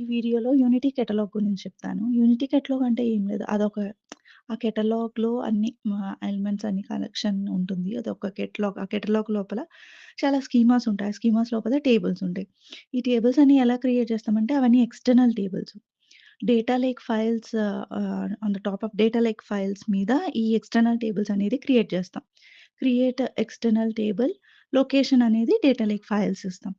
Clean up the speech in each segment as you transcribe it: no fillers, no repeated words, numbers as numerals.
ఈ వీడియోలో unity catalogue గురించి చెప్తాను. యూనిటీ కేటలాగ్ అంటే ఏం లేదు. ఆ కేటలాగ్‌లో అన్ని ఎలిమెంట్స్ అన్ని కలెక్షన్ ఉంటుంది. అదొక కేటలాగ్. ఆ కేటలాగ్ లోపల చాలా స్కీమాస్ ఉంటాయి. ఆ స్కీమాస్ లోపల టేబుల్స్ ఉంటాయి. ఈ టేబుల్స్ అన్ని ఎలా క్రియేట్ చేస్తామంటే అవన్నీ external tables. Data lake files on the top of data lake files మీద ఈ ఎక్స్‌టర్నల్ టేబుల్స్ అనేది క్రియేట్ చేస్తాం. క్రియేట్ ఎక్స్‌టర్నల్ టేబుల్ లొకేషన్ అనేది డేటా లేక్ ఫైల్స్ ఇస్తాం.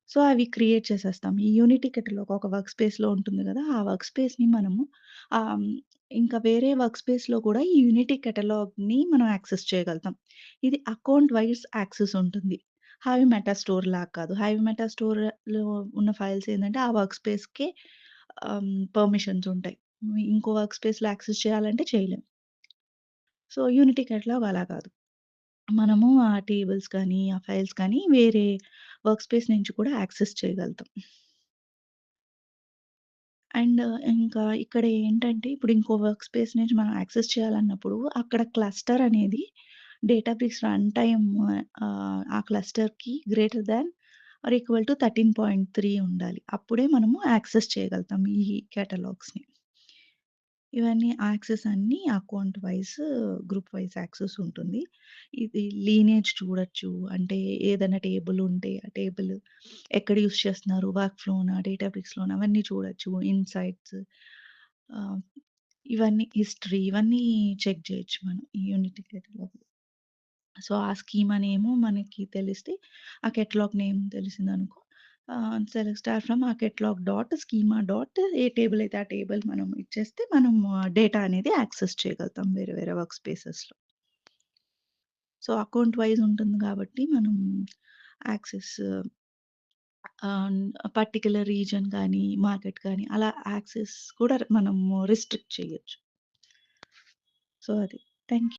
సో, అవి క్రియేట్ చేసేస్తాం. ఈ యూనిటీ కేటలాగ్ ఒక వర్క్ స్పేస్‌లో ఉంటుంది గదా! ఆ వర్క్ స్పేస్‌ని మనము ఆహ్, హ్మ్, ఇంకా వేరే వర్క్ స్పేస్‌లో కూడా ఈ యూనిటీ కేటలాగ్‌ని మనం యాక్సెస్ చేయగలుగుతాం. ఇది అకౌంట్ వైస్ యాక్సెస్ ఉంటుంది. హావి మెటా స్టోర్ లాగా కాదు. హావి మెటా స్టోర్‌లో ఉన్న ఫైల్స్ ఏందంటే ఆ వర్క్ స్పేస్‌కే పర్మిషన్స్ ఉంటాయి. ఇంకో వర్క్ స్పేస్‌లో యాక్సెస్ చేయాలంటే చేయలేం. సో, యూనిటీ కేటలాగ్ అలా కాదు. మనము ఆ టేబుల్స్ కానీ, ఆ ఫైల్స్ కానీ వేరే వర్క్ స్పేస్ నుంచి కూడా యాక్సెస్ చేయగలుగుతాం. అండ్ ఇంకా ఇక్కడ ఏంటంటే, ఇప్పుడు ఇంకో వర్క్ స్పేస్ నుంచి మనం యాక్సెస్ చేయాలన్నప్పుడు, అక్కడ క్లస్టర్ అనేది డేటాబేస్ రన్ టైమ్ ఆ క్లస్టర్‌కి greater than or equal to 13.3 ఉండాలి. అప్పుడే మనము యాక్సెస్ చేయగలుగుతాం ఈ కేటలాగ్స్‌ని. ఇవన్నీ యాక్సెస్ అన్నీ account wise, group wise access ఉంటుంది. ఇది లీనేజ్ చూడొచ్చు. అంటే ఏదైనా టేబుల్ ఉంటే, ఆ టేబుల్ ఎక్కడ యూజ్ చేస్తున్నారు, వర్క్ ఫ్లోనా, డేటాబ్రిక్స్‌లోనా అవన్నీ చూడొచ్చు. ఇన్‌సైట్స్ ఆహ్, ఇవన్నీ హిస్టరీ ఇవన్నీ చెక్ చేయొచ్చు మనం ఈ యూనిటీ కేటలాగ్‌లో. సో, ఆ స్కీమా నేము మనకి తెలిస్తే, ఆ కేటలాగ్ నేమ్ తెలిసిందనుకో సెలెక్ట్ స్టార్ ఫ్రమ్ ఆ కేటలాగ్ డాట్ స్కీమా డాట్ ఏ టేబుల్ అయితే ఆ టేబుల్ మనం ఇచ్చేస్తే మనం డేటా అనేది యాక్సెస్ చేయగలుగుతాం వేరే వేరే వర్క్ స్పేసెస్‌లో. సో, అకౌంట్ వైస్ ఉంటుంది కాబట్టి మనం యాక్సెస్ ఆహ్, పర్టిక్యులర్ రీజియన్ గానీ, మార్కెట్ గానీ అలా యాక్సెస్ కూడా మనము రిస్ట్రిక్ట్ చేయొచ్చు. సో, అది. Thank you.